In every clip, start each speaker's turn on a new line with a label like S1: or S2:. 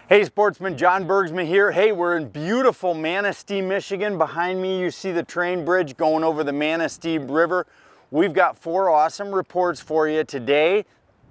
S1: Hey sportsman, John Bergsman here. Hey, we're in beautiful Manistee, Michigan. Behind me you see the train bridge going over the Manistee River. We've got 4 awesome reports for you today.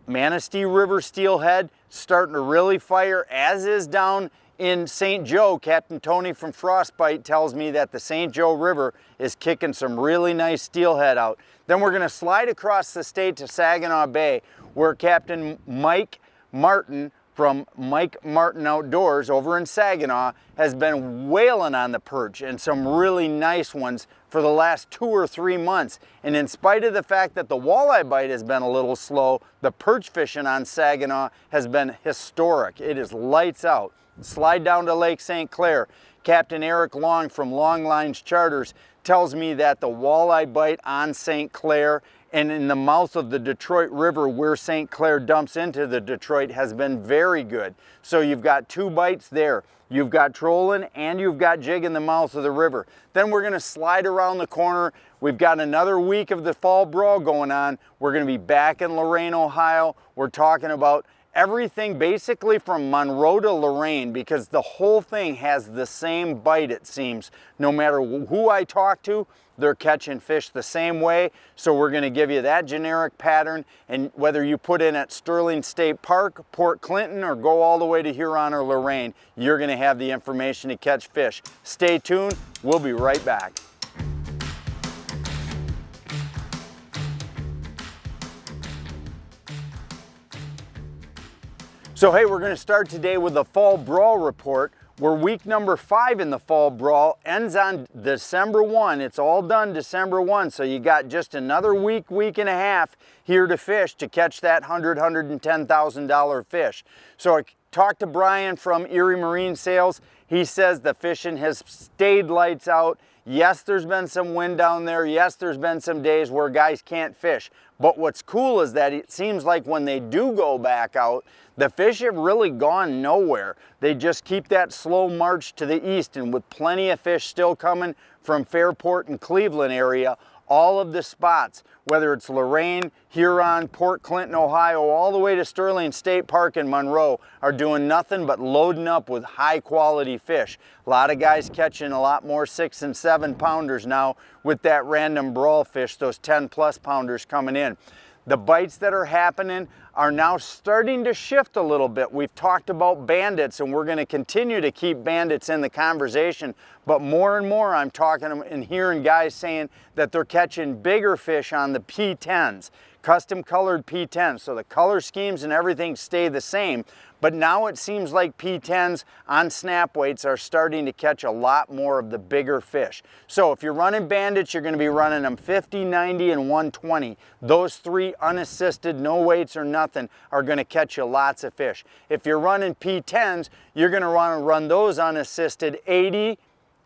S1: Manistee River steelhead starting to really fire, as is down in St. Joe. Captain Tony from Frostbite tells me that the St. Joe River is kicking some really nice steelhead out. Then we're going to slide across the state to Saginaw Bay, where Captain Mike Martin from Mike Martin Outdoors over in Saginaw has been whaling on the perch, and some really nice ones for the last 2 or 3 months. And in spite of the fact that the walleye bite has been a little slow, the perch fishing on Saginaw has been historic. It is lights out. Slide down to Lake St Clair. Captain Eric Long from Long Lines Charters tells me that the walleye bite on St Clair and in the mouth of the Detroit River, where St. Clair dumps into the Detroit, has been very good. So you've got 2 bites there. You've got trolling and you've got jig in the mouth of the river. Then we're going to slide around the corner. We've got another week of the fall brawl going on. We're going to be back in Lorain, Ohio. We're talking about everything basically from Monroe to Lorain, because the whole thing has the same bite, it seems. No matter who I talk to, they're catching fish the same way. So we're going to give you that generic pattern, and whether you put in at Sterling State Park, Port Clinton, or go all the way to Huron or Lorain, you're going to have the information to catch fish. Stay tuned. We'll be right back. So hey, we're going to start today with the Fall Brawl report. We're week number 5 in the Fall Brawl, ends on December 1. It's all done December 1, so you got just another week, week and a half here to fish to catch that $110,000 fish. So I talked to Brian from Erie Marine Sales. He says the fishing has stayed lights out. Yes, there's been some wind down there. Yes, there's been some days where guys can't fish. But what's cool is that it seems like when they do go back out, the fish have really gone nowhere. They just keep that slow march to the east, and with plenty of fish still coming from Fairport and Cleveland area, all of the spots, whether it's Lorain, Huron, Port Clinton, Ohio, all the way to Sterling State Park in Monroe, are doing nothing but loading up with high quality fish. A lot of guys catching a lot more 6 and 7 pounders now with that random brawl fish, those 10+ pounders coming in. The bites that are happening are now starting to shift a little bit. We've talked about bandits, and we're going to continue to keep bandits in the conversation, but more and more I'm talking and hearing guys saying that they're catching bigger fish on the P10s, custom colored P10s. So the color schemes and everything stay the same, but now it seems like P10s on snap weights are starting to catch a lot more of the bigger fish. So if you're running bandits, you're going to be running them 50, 90, and 120. Those 3 unassisted, no weights or nothing, are going to catch you lots of fish. If you're running P10s, you're going to want to run those unassisted 80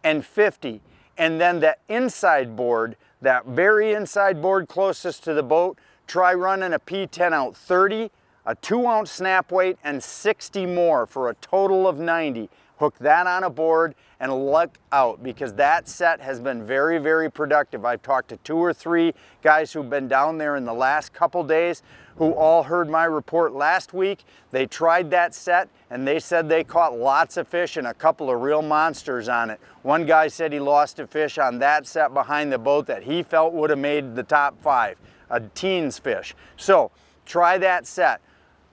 S1: and 50. And then that inside board, that very inside board closest to the boat, try running a P10 out 30, a 2-ounce snap weight, and 60 more for a total of 90. Hook that on a board and look out, because that set has been very, very productive. I've talked to 2 or 3 guys who've been down there in the last couple days who all heard my report last week. They tried that set and they said they caught lots of fish and a couple of real monsters on it. One guy said he lost a fish on that set behind the boat that he felt would have made the top 5, a teens fish. So try that set.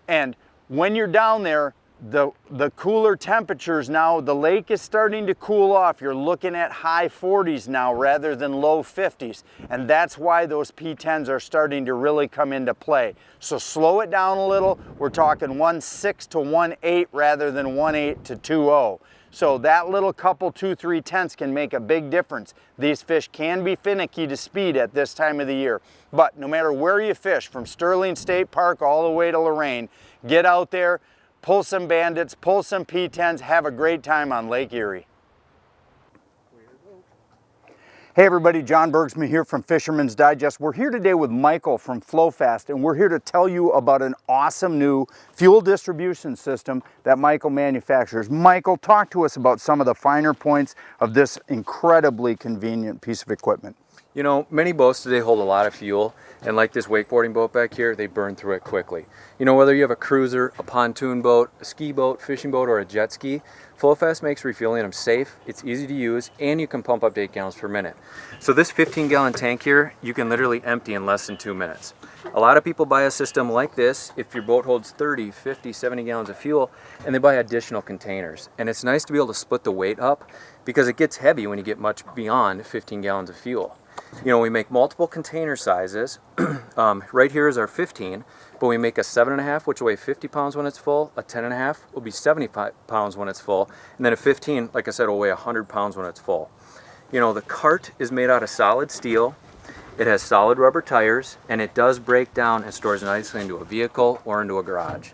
S1: And when you're down there, the cooler temperatures now, the lake is starting to cool off. You're looking at high 40s now rather than low 50s. And that's why those P10s are starting to really come into play. So slow it down a little. We're talking 1.6 to 1.8 rather than 1.8 to 2.0. So that little couple 2-3 tenths can make a big difference. These fish can be finicky to speed at this time of the year. But no matter where you fish, from Sterling State Park all the way to Lorain, get out there, pull some bandits, pull some P10s, have a great time on Lake Erie. Hey everybody, John Bergsman here from Fisherman's Digest. We're here today with Michael from Flo-Fast, and we're here to tell you about an awesome new fuel distribution system that Michael manufactures. Michael, talk to us about some of the finer points of this incredibly convenient piece of equipment.
S2: You know, many boats today hold a lot of fuel, and like this wakeboarding boat back here, they burn through it quickly. You know, whether you have a cruiser, a pontoon boat, a ski boat, fishing boat, or a jet ski, Flo-Fast makes refueling them safe, it's easy to use, and you can pump up to 8 gallons per minute. So this 15-gallon tank here, you can literally empty in less than 2 minutes. A lot of people buy a system like this if your boat holds 30, 50, 70 gallons of fuel, and they buy additional containers. And it's nice to be able to split the weight up because it gets heavy when you get much beyond 15 gallons of fuel. You know, we make multiple container sizes. Right here is our 15, but we make a 7.5, which will weigh 50 pounds when it's full. A 10.5 will be 75 pounds when it's full. And then a 15, like I said, will weigh 100 pounds when it's full. You know, the cart is made out of solid steel. It has solid rubber tires, and it does break down and stores nicely into a vehicle or into a garage.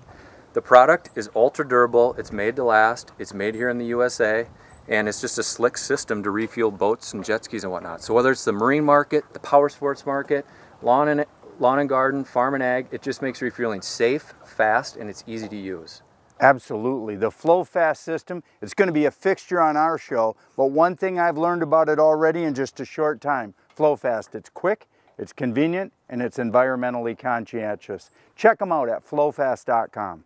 S2: The product is ultra durable. It's made to last. It's made here in the USA. And it's just a slick system to refuel boats and jet skis and whatnot. So whether it's the marine market, the power sports market, lawn and garden, farm and ag, it just makes refueling safe, fast, and it's easy to use.
S1: Absolutely. The Flo-Fast system, it's going to be a fixture on our show, but one thing I've learned about it already in just a short time, Flo-Fast, it's quick, it's convenient, and it's environmentally conscientious. Check them out at flofast.com.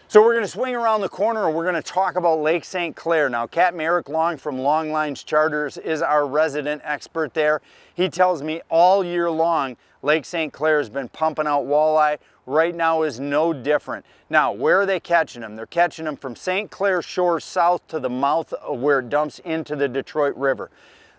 S1: So we're going to swing around the corner and we're going to talk about Lake St. Clair. Now, Captain Eric Long from Long Lines Charters is our resident expert there. He tells me all year long Lake St. Clair has been pumping out walleye. Right now is no different. Now, where are they catching them? They're catching them from St. Clair shore south to the mouth where it dumps into the Detroit River.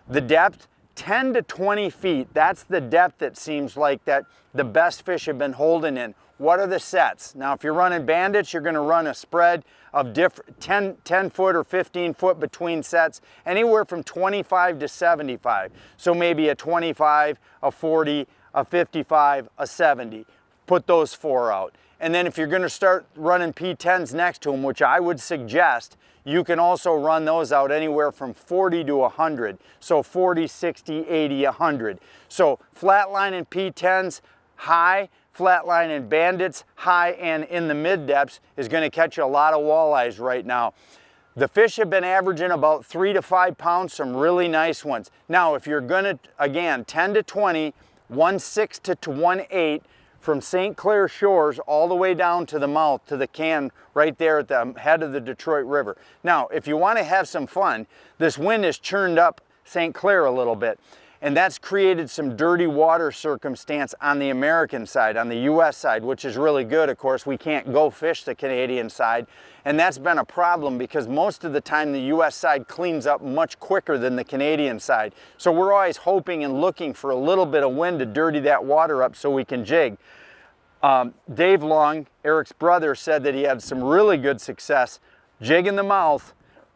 S1: The depth, 10 to 20 feet. That's the depth that seems like that the best fish have been holding in. What are the sets? Now, if you're running bandits, you're going to run a spread of 10 foot or 15 foot between sets, anywhere from 25 to 75. So maybe a 25, a 40, a 55, a 70. Put those 4 out. And then if you're going to start running P10s next to them, which I would suggest, you can also run those out anywhere from 40 to 100. So 40, 60, 80, 100. So flatline and P10s, high. Flatline and bandits, high and in the mid depths, is going to catch a lot of walleyes right now. The fish have been averaging about 3 to 5 pounds, some really nice ones. Now, if you're going to, again, 10 to 20, 1/6 to 1/8 from St. Clair shores all the way down to the mouth, to the can right there at the head of the Detroit River. Now, if you want to have some fun, this wind has churned up St. Clair a little bit. And that's created some dirty water circumstance on the American side, on the US side, which is really good. Of course, we can't go fish the Canadian side. And that's been a problem because most of the time the US side cleans up much quicker than the Canadian side. So we're always hoping and looking for a little bit of wind to dirty that water up so we can jig. Dave Long, Eric's brother, said that he had some really good success jigging the mouth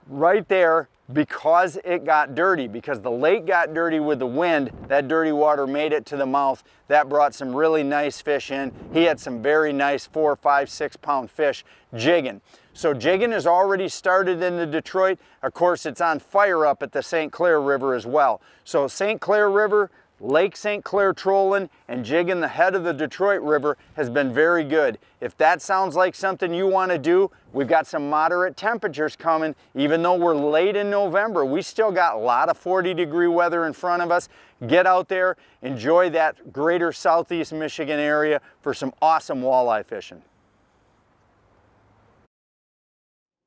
S1: right there because it got dirty, because the lake got dirty with the wind. That dirty water made it to the mouth. That brought some really nice fish in. He had some very nice 4, 5, 6 pound fish jigging. So jigging has already started in the Detroit. Of course, it's on fire up at the St. Clair River as well. So St. Clair River, Lake St. Clair trolling, and jigging the head of the Detroit River has been very good. If that sounds like something you want to do, we've got some moderate temperatures coming. Even though we're late in November, we still got a lot of 40-degree weather in front of us. Get out there, enjoy that greater southeast Michigan area for some awesome walleye fishing.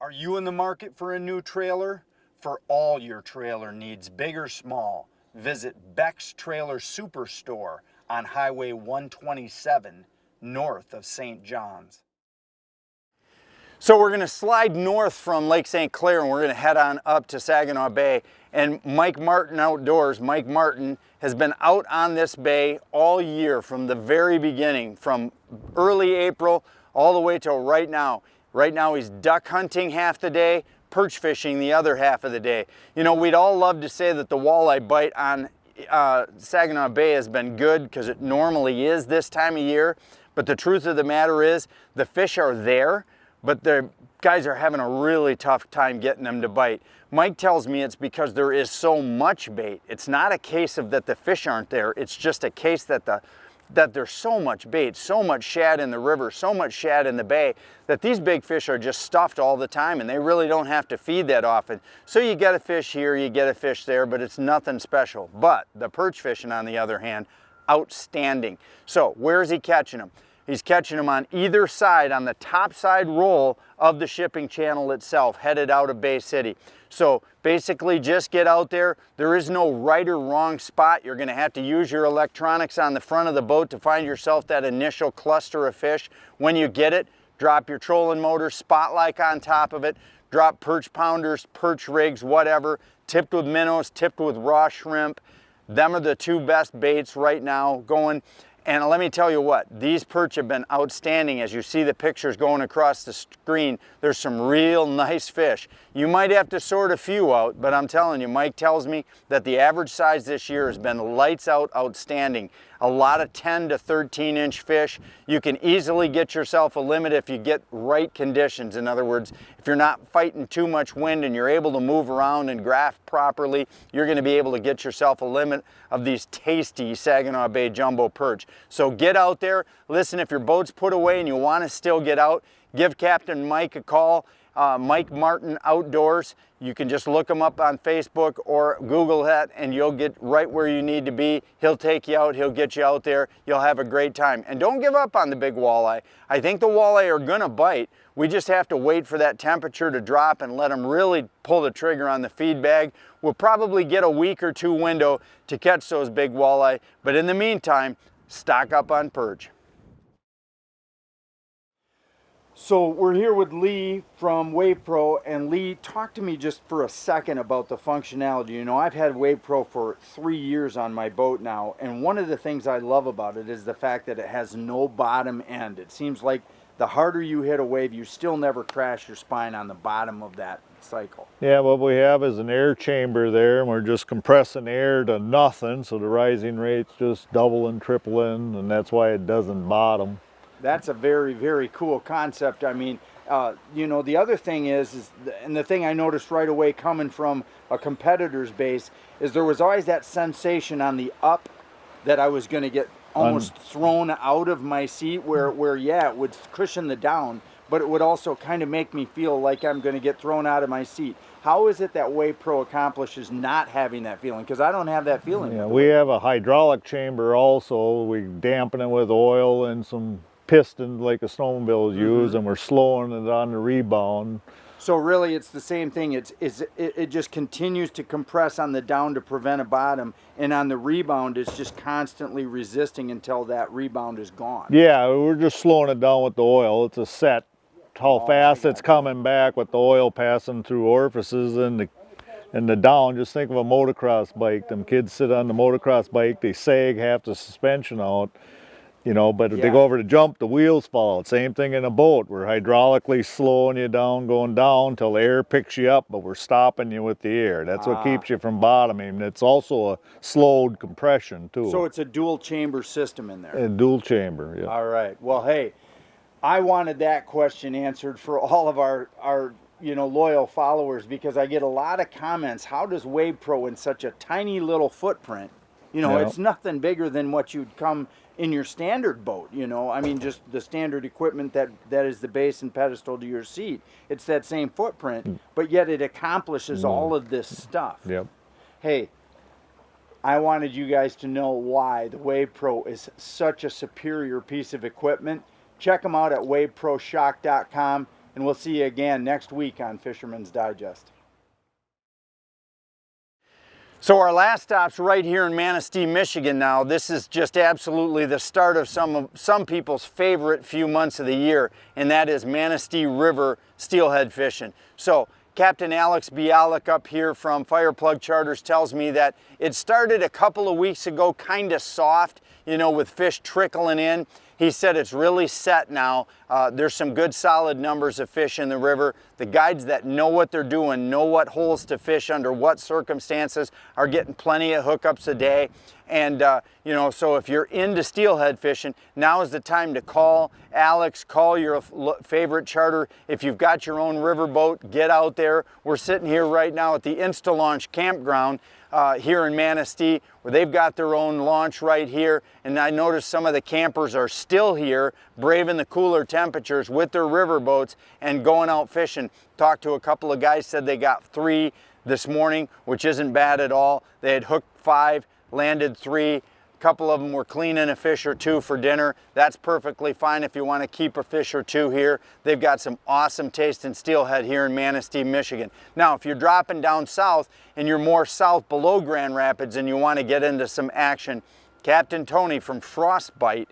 S1: Are you in the market for a new trailer? For all your trailer needs, big or small, visit Becks Trailer Superstore on Highway 127 north of St. John's. So we're going to slide north from Lake St. Clair and we're going to head on up to Saginaw Bay. And Mike Martin Outdoors, Mike Martin, has been out on this bay all year from the very beginning, from early April all the way till right now. Right now he's duck hunting half the day, perch fishing the other half of the day. You know, we'd all love to say that the walleye bite on Saginaw Bay has been good because it normally is this time of year. But the truth of the matter is the fish are there, but the guys are having a really tough time getting them to bite. Mike tells me it's because there is so much bait. It's not a case of that the fish aren't there. It's just a case that the that there's so much bait, so much shad in the river, so much shad in the bay, that these big fish are just stuffed all the time and they really don't have to feed that often. So you get a fish here, you get a fish there, but it's nothing special. But the perch fishing, on the other hand, outstanding. So where is he catching them? He's catching them on either side, on the top side roll of the shipping channel itself, headed out of Bay City. So basically just get out there. There is no right or wrong spot. You're gonna have to use your electronics on the front of the boat to find yourself that initial cluster of fish. When you get it, drop your trolling motor, spot-like on top of it, drop perch pounders, perch rigs, whatever, tipped with minnows, tipped with raw shrimp. Them are the two best baits right now going. And let me tell you what, these perch have been outstanding. As you see the pictures going across the screen, there's some real nice fish. You might have to sort a few out, but I'm telling you, Mike tells me that the average size this year has been lights out outstanding. A lot of 10 to 13 inch fish. You can easily get yourself a limit if you get right conditions. In other words, if you're not fighting too much wind and you're able to move around and graft properly, you're going to be able to get yourself a limit of these tasty Saginaw Bay jumbo perch. So get out there. Listen, if your boat's put away and you want to still get out, give Captain Mike a call. Mike Martin Outdoors. You can just look him up on Facebook or Google that and you'll get right where you need to be. He'll take you out, he'll get you out there, you'll have a great time. And don't give up on the big walleye. I think the walleye are gonna bite. We just have to wait for that temperature to drop and let them really pull the trigger on the feed bag. We'll probably get a week or two window to catch those big walleye, but in the meantime, stock up on perch. So we're here with Lee from WavePro, and Lee, talk to me just for a second about the functionality. You know, I've had WavePro for 3 years on my boat now, and one of the things I love about it is the fact that it has no bottom end. It seems like the harder you hit a wave, you still never crash your spine on the bottom of that cycle.
S3: Yeah, what we have is an air chamber there, and we're just compressing air to nothing, so the rising rate's just doubling, tripling, and that's why it doesn't bottom.
S1: That's a very, very cool concept. I mean, you know, the other thing is, and the thing I noticed right away coming from a competitor's base, is there was always that sensation on the up that I was going to get almost thrown out of my seat where, yeah, it would cushion the down, but it would also kind of make me feel like I'm going to get thrown out of my seat. How is it that WavePro accomplishes not having that feeling? Because I don't have that feeling.
S3: Yeah, we have a hydraulic chamber also. We dampen it with oil and some piston like a snowmobile use, and we're slowing it on the rebound.
S1: So really it's the same thing. It just continues to compress on the down to prevent a bottom, and on the rebound it's just constantly resisting until that rebound is gone.
S3: Yeah, we're just slowing it down with the oil. It's a set how fast it's coming back with the oil passing through orifices and the down. Just think of a motocross bike. Them kids sit on the motocross bike, they sag half the suspension out. You know, but if they go over to jump, the wheels fall out. Same thing in a boat. We're hydraulically slowing you down, going down until the air picks you up, but we're stopping you with the air. That's what keeps you from bottoming. It's also a slowed compression too.
S1: So it's a dual chamber system in there.
S3: A dual chamber, yeah.
S1: All right. Well, hey, I wanted that question answered for all of our you know, loyal followers, because I get a lot of comments. How does WavePro in such a tiny little footprint, you know, it's nothing bigger than what you'd come in your standard boat, you know, I mean, just the standard equipment that is the base and pedestal to your seat. It's that same footprint, but yet it accomplishes all of this stuff.
S3: Yep.
S1: Hey, I wanted you guys to know why the WavePro is such a superior piece of equipment. Check them out at waveproshock.com, and we'll see you again next week on Fisherman's Digest. So our last stop's right here in Manistee, Michigan now. This is just absolutely the start of some people's favorite few months of the year, and that is Manistee River steelhead fishing. So Captain Alex Bialik up here from Fireplug Charters tells me that it started a couple of weeks ago kind of soft, you know, with fish trickling in. He said it's really set now. There's some good solid numbers of fish in the river. The guides that know what they're doing, know what holes to fish under what circumstances, are getting plenty of hookups a day. And you know, so if you're into steelhead fishing, now is the time to call Alex, call your favorite charter. If you've got your own riverboat, get out there. We're sitting here right now at the Insta-Launch campground here in Manistee, where they've got their own launch right here. And I noticed some of the campers are still here, braving the cooler temperatures with their riverboats and going out fishing. Talked to a couple of guys, said they got 3 this morning, which isn't bad at all. They had hooked 5, landed 3. A couple of them were cleaning a fish or 2 for dinner. That's perfectly fine if you want to keep a fish or 2 here. They've got some awesome tasting steelhead here in Manistee, Michigan. Now, if you're dropping down south and you're more south below Grand Rapids and you want to get into some action, Captain Tony from Frostbite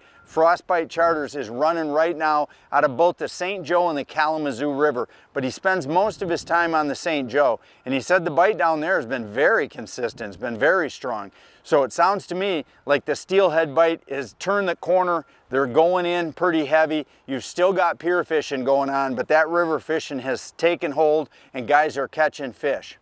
S1: Charters is running right now out of both the St. Joe and the Kalamazoo River, but he spends most of his time on the St. Joe, and he said the bite down there has been very consistent, it's been very strong. So it sounds to me like the steelhead bite has turned the corner. They're going in pretty heavy. You've still got pier fishing going on, but that river fishing has taken hold and guys are catching fish.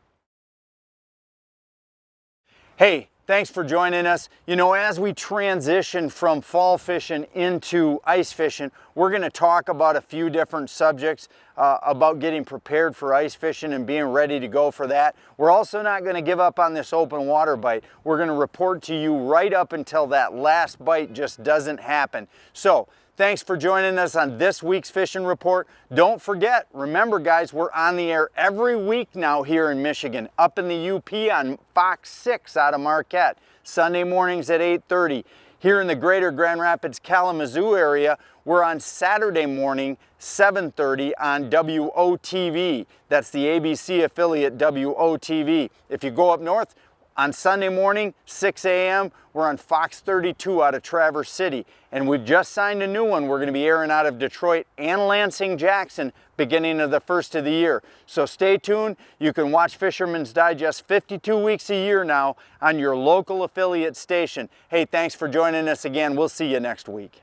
S1: Hey, thanks for joining us. You know, as we transition from fall fishing into ice fishing, we're going to talk about a few different subjects about getting prepared for ice fishing and being ready to go for that. We're also not going to give up on this open water bite. We're going to report to you right up until that last bite just doesn't happen. So, thanks for joining us on this week's fishing report. Don't forget, remember guys, we're on the air every week now here in Michigan, up in the UP on Fox 6 out of Marquette, Sunday mornings at 8:30. Here in the greater Grand Rapids, Kalamazoo area, we're on Saturday morning, 7:30 on WOTV. That's the ABC affiliate WOTV. If you go up north, on Sunday morning, 6 a.m., we're on Fox 32 out of Traverse City. And we've just signed a new one. We're going to be airing out of Detroit and Lansing, Jackson, beginning of the first of the year. So stay tuned. You can watch Fisherman's Digest 52 weeks a year now on your local affiliate station. Hey, thanks for joining us again. We'll see you next week.